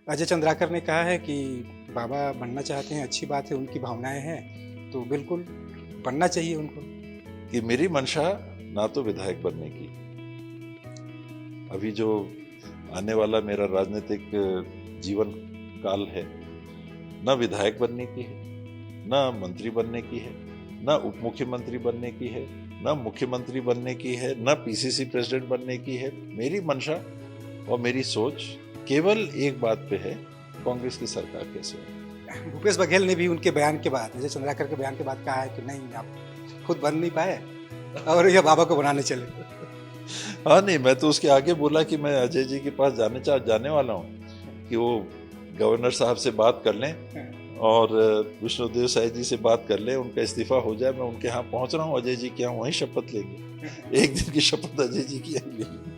अजय चंद्राकर ने कहा है कि बाबा बनना चाहते हैं, अच्छी बात है, उनकी भावनाएं हैं तो बिल्कुल बनना चाहिए उनको। कि मेरी मंशा ना तो विधायक बनने की, अभी जो आने वाला मेरा राजनीतिक जीवन काल है, न विधायक बनने की है, न मंत्री बनने की है, न उप मुख्यमंत्री बनने की है, न मुख्यमंत्री बनने की है, न पीसीसी प्रेसिडेंट बनने की है। मेरी मंशा और मेरी सोच केवल एक बात पे है, कांग्रेस की सरकार कैसे है। भूपेश बघेल ने भी उनके बयान के बाद, अजय चंद्राकर के बयान के बाद कहा है कि नहीं, आप खुद बन नहीं पाए और ये बाबा को बनाने चले। हाँ नहीं, मैं तो उसके आगे बोला कि मैं अजय जी के पास जाने वाला हूँ कि वो गवर्नर साहब से बात कर लें और विष्णुदेव साय जी से बात कर लें, उनका इस्तीफा हो जाए। मैं उनके यहाँ पहुंच रहा हूँ, अजय जी के यहाँ वहीं शपथ लेंगे। एक दिन की शपथ अजय जी की लेंगे।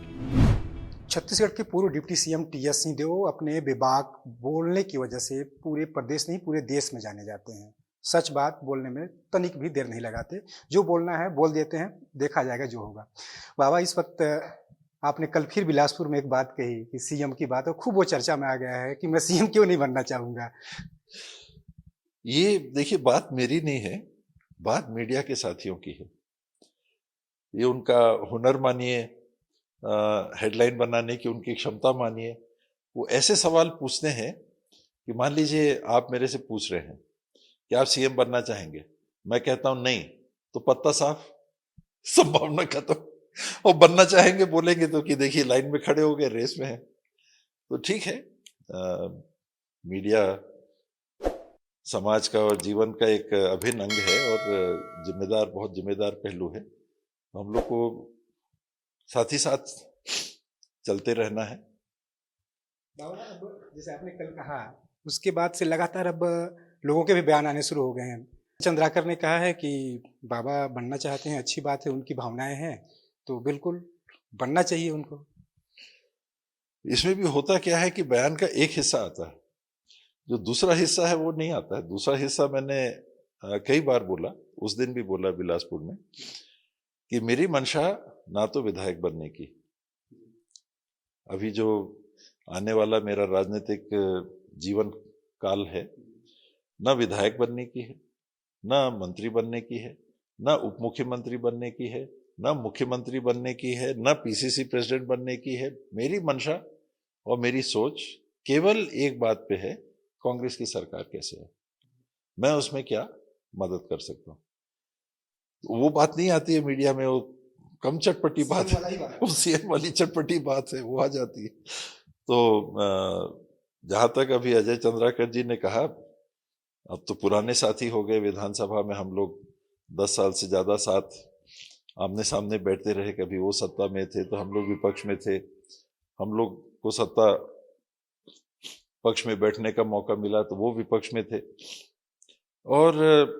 छत्तीसगढ़ के पूर्व डिप्टी सीएम टीएस सिंहदेव अपने बेबाक बोलने की वजह से पूरे प्रदेश नहीं पूरे देश में जाने जाते हैं। सच बात बोलने में तनिक भी देर नहीं लगाते, जो बोलना है बोल देते हैं, देखा जाएगा जो होगा। बाबा, इस वक्त आपने कल फिर बिलासपुर में एक बात कही कि सीएम की बात, और खूब वो चर्चा में आ गया है कि मैं सीएम क्यों नहीं बनना चाहूंगा। ये देखिए, बात मेरी नहीं है, बात मीडिया के साथियों की है। ये उनका हुनर मानिए, हेडलाइन बनाने की उनकी क्षमता मानिए। वो ऐसे सवाल पूछते हैं कि मान लीजिए आप मेरे से पूछ रहे हैं कि आप सीएम बनना चाहेंगे, मैं कहता हूं नहीं, तो पत्ता साफ, संभावना खत्म। और बनना चाहेंगे बोलेंगे तो कि देखिए लाइन में खड़े हो गए, रेस में है। तो ठीक है, मीडिया समाज का और जीवन का एक अभिन्न अंग है और जिम्मेदार, बहुत जिम्मेदार पहलू है। हम लोग को साथ ही साथ चलते रहना है। जैसे आपने कल कहा, उसके बाद से लगातार अब लोगों के भी बयान आने शुरू हो गए हैं। चंद्राकर ने कहा है कि बाबा बनना चाहते हैं, अच्छी बात है, उनकी भावनाएं हैं तो बिल्कुल बनना चाहिए उनको। इसमें भी होता क्या है कि बयान का एक हिस्सा आता है, जो दूसरा हिस्सा है वो नहीं आता है। दूसरा हिस्सा मैंने कई बार बोला, उस दिन भी बोला बिलासपुर में, कि मेरी मंशा ना तो विधायक बनने की, अभी जो आने वाला मेरा राजनीतिक जीवन काल है, न विधायक बनने की है, न मंत्री बनने की है, न उप मुख्यमंत्री बनने की है, न मुख्यमंत्री बनने की है, न पीसीसी प्रेसिडेंट बनने की है। मेरी मंशा और मेरी सोच केवल एक बात पे है, कांग्रेस की सरकार कैसे है, मैं उसमें क्या मदद कर सकता हूं। तो वो बात नहीं आती है मीडिया में, वो कम चटपटी बात है, वो सीएम वाली चटपटी बात है, वो आ जाती है। तो जहां तक अभी अजय चंद्राकर जी ने कहा, अब तो पुराने साथी हो गए। विधानसभा में हम लोग 10 साल से ज्यादा साथ आमने सामने बैठते रहे। कभी वो सत्ता में थे तो हम लोग विपक्ष में थे, हम लोग को सत्ता पक्ष में बैठने का मौका मिला तो वो विपक्ष में थे। और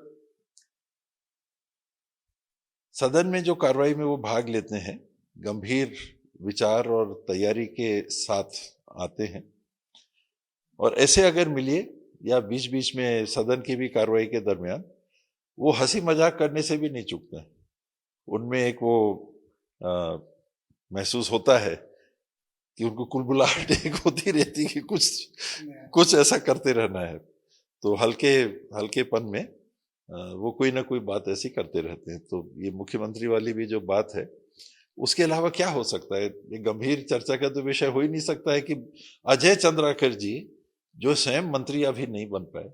सदन में जो कार्रवाई में वो भाग लेते हैं, गंभीर विचार और तैयारी के साथ आते हैं। और ऐसे अगर मिलिए या बीच बीच में सदन की भी कार्रवाई के दरमियान वो हंसी मजाक करने से भी नहीं चूकते हैं। उनमें एक वो महसूस होता है कि उनको कुलबुलाहट एक होती रहती कि कुछ ऐसा करते रहना है। तो हल्केपन में वो कोई ना कोई बात ऐसी करते रहते हैं। तो ये मुख्यमंत्री वाली भी जो बात है, उसके अलावा क्या हो सकता है? ये गंभीर चर्चा का तो विषय हो ही नहीं सकता है कि अजय चंद्राकर जी जो स्वयं मंत्री अभी नहीं बन पाए,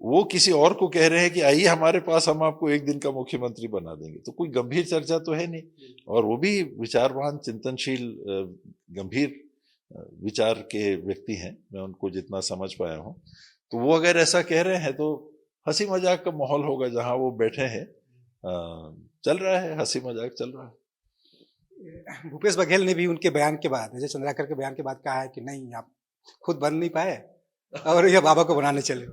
वो किसी और को कह रहे हैं कि आइए हमारे पास, हम आपको एक दिन का मुख्यमंत्री बना देंगे। तो कोई गंभीर चर्चा तो है नहीं। और वो भी विचारवान, चिंतनशील, गंभीर विचार के व्यक्ति हैं, मैं उनको जितना समझ पाया हूं। तो वो अगर ऐसा कह रहे हैं तो हंसी मजाक का माहौल होगा जहां वो बैठे हैं। चल रहा है, हंसी मजाक चल रहा है। भूपेश बघेल ने भी उनके बयान के बाद, अजय चंद्राकर के बयान के बाद कहा है कि नहीं, आप खुद बन नहीं पाए और ये बाबा को बनाने चले।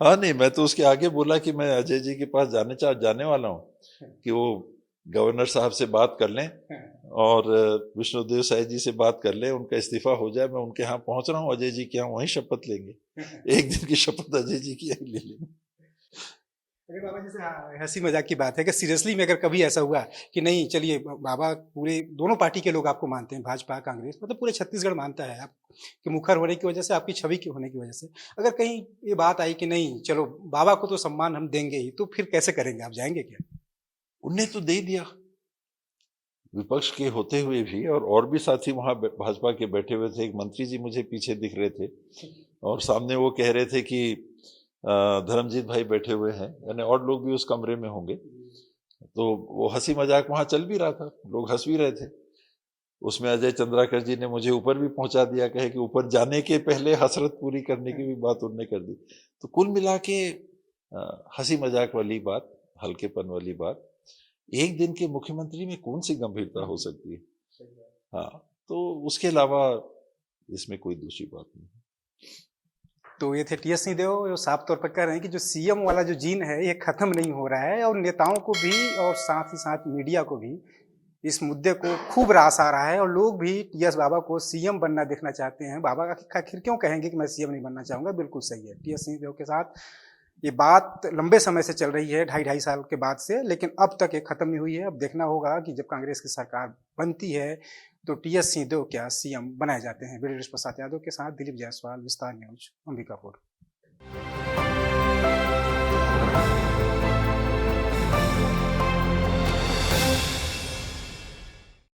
हाँ नहीं, मैं तो उसके आगे बोला कि मैं अजय जी के पास जाने वाला हूँ कि वो गवर्नर साहब से बात कर लें और विष्णुदेव साय जी से बात कर लें, उनका इस्तीफा हो जाए। मैं उनके यहाँ पहुंच रहा हूँ, अजय जी के यहाँ वहीं शपथ लेंगे। एक दिन की शपथ अजय जी की ले लेंगे। अरे बाबा, जैसे हंसी मजाक की बात है कि सीरियसली में अगर कभी ऐसा हुआ कि नहीं, चलिए बाबा, पूरे दोनों पार्टी के लोग आपको मानते हैं, भाजपा कांग्रेस, मतलब पूरे छत्तीसगढ़ मानता है, आप कि मुखर होने की वजह से, आपकी छवि की होने की वजह से। अगर कहीं ये बात आई कि नहीं चलो बाबा को तो सम्मान हम देंगे ही, तो फिर कैसे करेंगे, आप जाएंगे क्या? उनने तो दे ही दिया, विपक्ष के होते हुए भी। और भी साथी वहां भाजपा के बैठे हुए थे। एक मंत्री जी मुझे पीछे दिख रहे थे और सामने वो कह रहे थे कि धर्मजीत भाई बैठे हुए हैं, यानी और लोग भी उस कमरे में होंगे। तो वो हंसी मजाक वहां चल भी रहा था, लोग हंस भी रहे थे। उसमें अजय चंद्राकर जी ने मुझे ऊपर भी पहुंचा दिया, कहे कि ऊपर जाने के पहले हसरत पूरी करने की भी बात उन्होंने कर दी। तो कुल मिला के हंसी मजाक वाली बात, हल्केपन वाली बात, एक दिन के मुख्यमंत्री में कौन सी गंभीरता हो सकती है? हाँ, तो उसके अलावा इसमें कोई दूसरी बात नहीं। तो ये थे टीएस सिंहदेव, जो साफ तौर पर कह रहे हैं कि जो सीएम वाला जो जीन है ये खत्म नहीं हो रहा है, और नेताओं को भी और साथ ही साथ मीडिया को भी इस मुद्दे को खूब रास आ रहा है, और लोग भी टीएस बाबा को सीएम बनना देखना चाहते हैं। बाबा आखिर क्यों कहेंगे कि मैं सीएम नहीं बनना चाहूंगा? बिल्कुल सही है, टीएस सिंहदेव के साथ ये बात लंबे समय से चल रही है, 2.5 साल के बाद से, लेकिन अब तक ये खत्म नहीं हुई है। अब देखना होगा कि जब कांग्रेस की सरकार बनती है तो टीएस सिंहदेव क्या सीएम बनाए जाते हैं। वीडियो प्रसाद यादव के साथ दिलीप जायसवाल, विस्तार न्यूज, अंबिकापुर।